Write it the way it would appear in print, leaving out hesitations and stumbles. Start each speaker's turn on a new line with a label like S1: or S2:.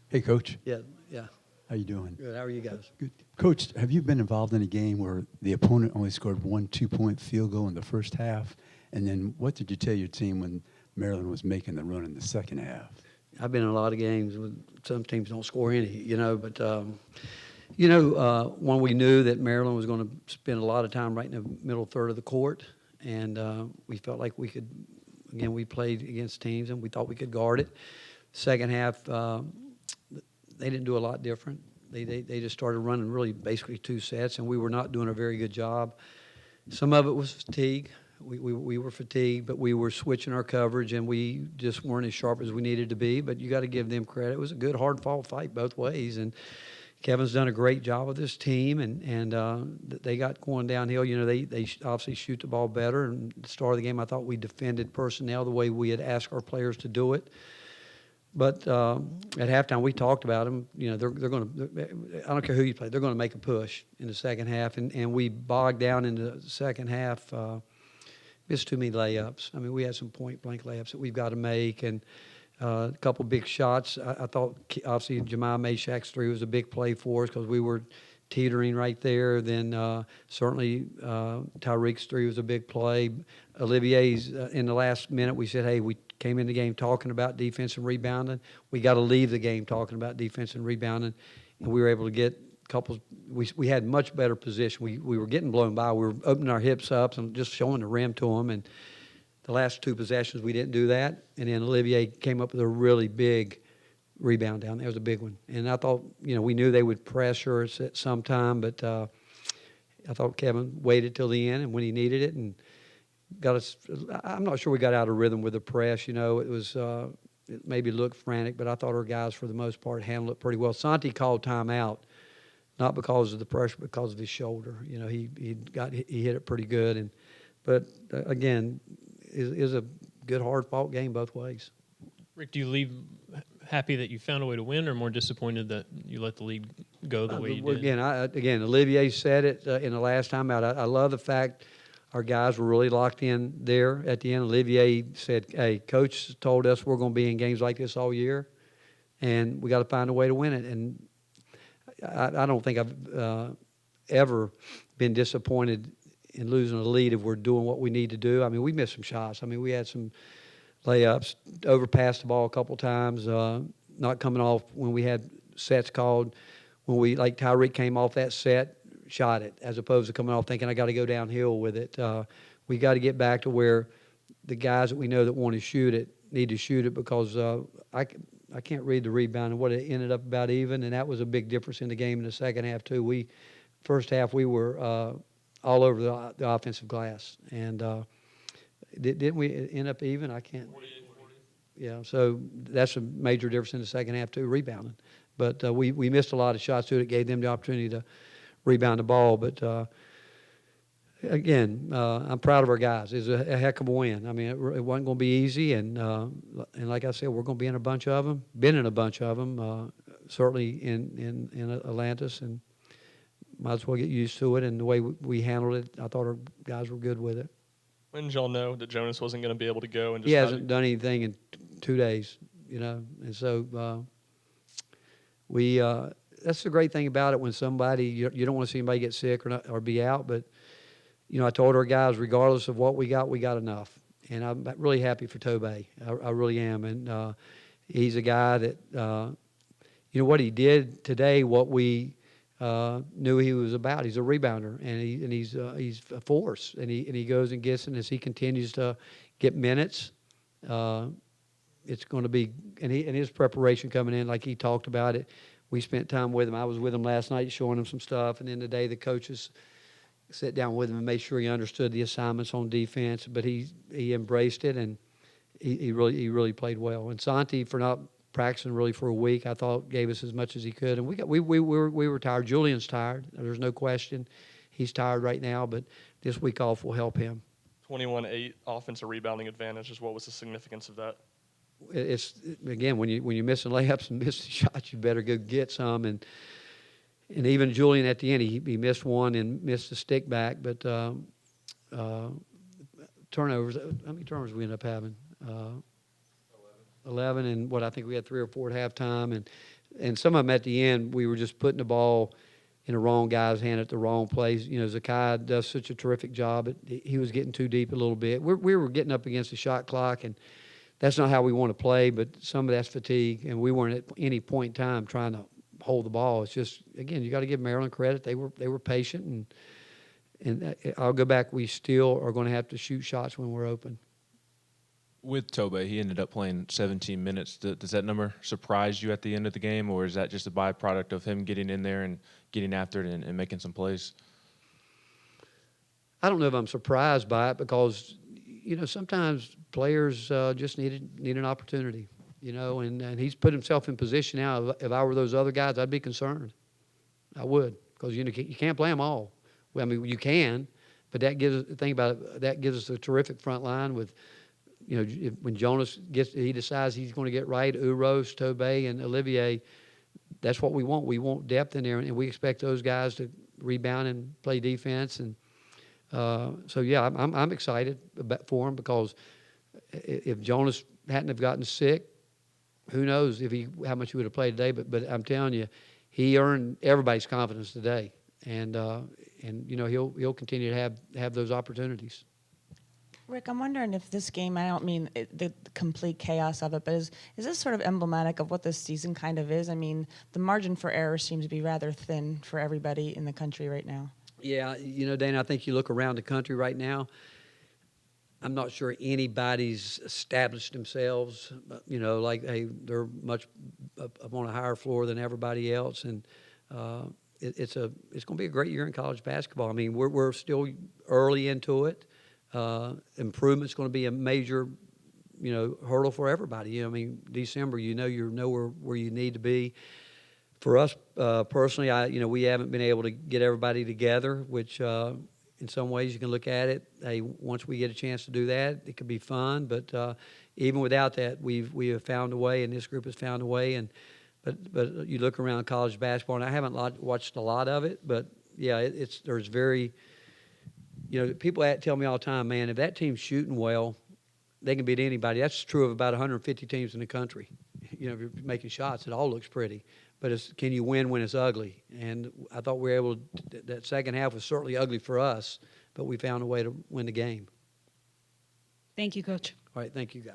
S1: Hey, Coach.
S2: Yeah, yeah.
S1: How you doing?
S2: Good. How are you guys?
S1: Good. Coach, have you been involved in a game where the opponent only scored one 2-point field goal in the first half? And then what did you tell your team when Maryland was making the run in the second half?
S2: I've been in a lot of games with some teams don't score any, but when we knew that Maryland was going to spend a lot of time right in the middle third of the court, and we felt like we could. Again, we played against teams, and we thought we could guard it. Second half, they didn't do a lot different. They just started running really basically two sets, and we were not doing a very good job. Some of it was fatigue. We were fatigued, but we were switching our coverage, and we just weren't as sharp as we needed to be. But you got to give them credit. It was a good, hard-fought fight both ways, and Kevin's done a great job with this team, and they got going downhill. They obviously shoot the ball better. And at the start of the game, I thought we defended personnel the way we had asked our players to do it. But at halftime, we talked about them. They're going to. I don't care who you play. They're going to make a push in the second half, and we bogged down in the second half. Missed too many layups. I mean, we had some point-blank layups that we've got to make, and a couple big shots. I thought, obviously, Jemiah Mashak's three was a big play for us because we were teetering right there. Then certainly Tyreek's three was a big play. Olivier's in the last minute, we said, hey, we came in the game talking about defense and rebounding. We got to leave the game talking about defense and rebounding, and we were able to get couples. We had much better position. We were getting blown by. We were opening our hips up and just showing the rim to them. And the last two possessions, we didn't do that. And then Olivier came up with a really big rebound down there. It was a big one. And I thought, we knew they would pressure us at some time, but I thought Kevin waited till the end and when he needed it and got us. I'm not sure we got out of rhythm with the press. It was it maybe looked frantic, but I thought our guys for the most part handled it pretty well. Santi called timeout. Not because of the pressure, but because of his shoulder. He hit it pretty good, but again, is a good hard fought game both ways.
S3: Rick, do you leave happy that you found a way to win, or more disappointed that you let the lead go the way you did?
S2: Again, Olivier said it in the last time out. I love the fact our guys were really locked in there at the end. Olivier said, "Hey, coach told us we're going to be in games like this all year, and we got to find a way to win it." And I don't think I've ever been disappointed in losing a lead if we're doing what we need to do. I mean, we missed some shots. I mean, we had some layups, overpassed the ball a couple times, not coming off when we had sets called. When like Tyreek came off that set, shot it, as opposed to coming off thinking I got to go downhill with it. We got to get back to where the guys that we know that want to shoot it need to shoot it because I can't read the rebound and what it ended up about even, and that was a big difference in the game in the second half too. First half we were all over the offensive glass, and didn't we end up even? I can't.
S3: 48-40.
S2: Yeah, so that's a major difference in the second half too, rebounding. But we missed a lot of shots too that gave them the opportunity to rebound the ball. But again, I'm proud of our guys. It's a heck of a win. I mean, it wasn't going to be easy, and like I said, we're going to be in a bunch of them. Been in a bunch of them, certainly in Atlantis, and might as well get used to it. And the way we handled it, I thought our guys were good with it.
S4: When did y'all know that Jonas wasn't going to be able to go? And
S2: He hasn't done anything in 2 days, and so we. That's the great thing about it when somebody you don't want to see anybody get sick or be out, but. I told our guys, regardless of what we got enough. And I'm really happy for Tobey. I really am. And he's a guy that, what he did today, what we knew he was about. He's a rebounder, and he's a force. And he goes and gets, and as he continues to get minutes, it's going to be, and his preparation coming in, like he talked about it. We spent time with him. I was with him last night showing him some stuff, and then today the coaches sit down with him and make sure he understood the assignments on defense, but he embraced it, and he really played well. And Santi, for not practicing really for a week, I thought gave us as much as he could. And we were tired. Julian's tired. There's no question. He's tired right now, but this week off will help him.
S4: 21-8 offensive rebounding advantage is what was the significance of that?
S2: It's again when you're missing layups and missing shots, you better go get some. And even Julian at the end, he missed one and missed the stick back. But turnovers, how many turnovers we end up having? 11, and I think we had 3 or 4 at halftime. And and some of them at the end, we were just putting the ball in the wrong guy's hand at the wrong place. You know, Zakai does such a terrific job. He was getting too deep a little bit. We were getting up against the shot clock, and that's not how we want to play, but some of that's fatigue, and we weren't at any point in time trying to hold the ball. It's just, again, you got to give Maryland credit. They were patient, and I'll go back. We still are going to have to shoot shots when we're open.
S5: With Tobe, he ended up playing 17 minutes. Does that number surprise you at the end of the game, or is that just a byproduct of him getting in there and getting after it and making some plays?
S2: I don't know if I'm surprised by it because, you know, sometimes players just need an opportunity, you know, and he's put himself in position now. If I were those other guys, I'd be concerned. I would, because, you know, you can't play them all. Well, I mean, you can, but that gives us a terrific front line with, you know, when Jonas decides he's going to get right, Uros, Tobe, and Olivier, that's what we want. We want depth in there, and we expect those guys to rebound and play defense. And so, yeah, I'm excited for him because if Jonas hadn't have gotten sick, who knows how much he would have played today. But I'm telling you, he earned everybody's confidence today, and you know he'll continue to have those opportunities.
S6: Rick, I'm wondering if this game, I don't mean the complete chaos of it, but is this sort of emblematic of what this season kind of is? I mean, the margin for error seems to be rather thin for everybody in the country right now.
S2: Yeah, you know, Dana, I think you look around the country right now, I'm not sure anybody's established themselves, you know, like they're much up on a higher floor than everybody else. And it's going to be a great year in college basketball. I mean, we're still early into it. Improvement's going to be a major, you know, hurdle for everybody. You know, I mean, December, you're nowhere where you need to be. For us personally, we haven't been able to get everybody together, which in some ways you can look at it. Hey, once we get a chance to do that, it could be fun. But even without that, we have found a way, and this group has found a way. But you look around college basketball, and I haven't watched a lot of it, but yeah, there's very. You know, people tell me all the time, man, if that team's shooting well, they can beat anybody. That's true of about 150 teams in the country. You know, if you're making shots, it all looks pretty. But can you win when it's ugly? And I thought we were able to, that second half was certainly ugly for us, but we found a way to win the game.
S7: Thank you, Coach.
S2: All right, thank you, guys.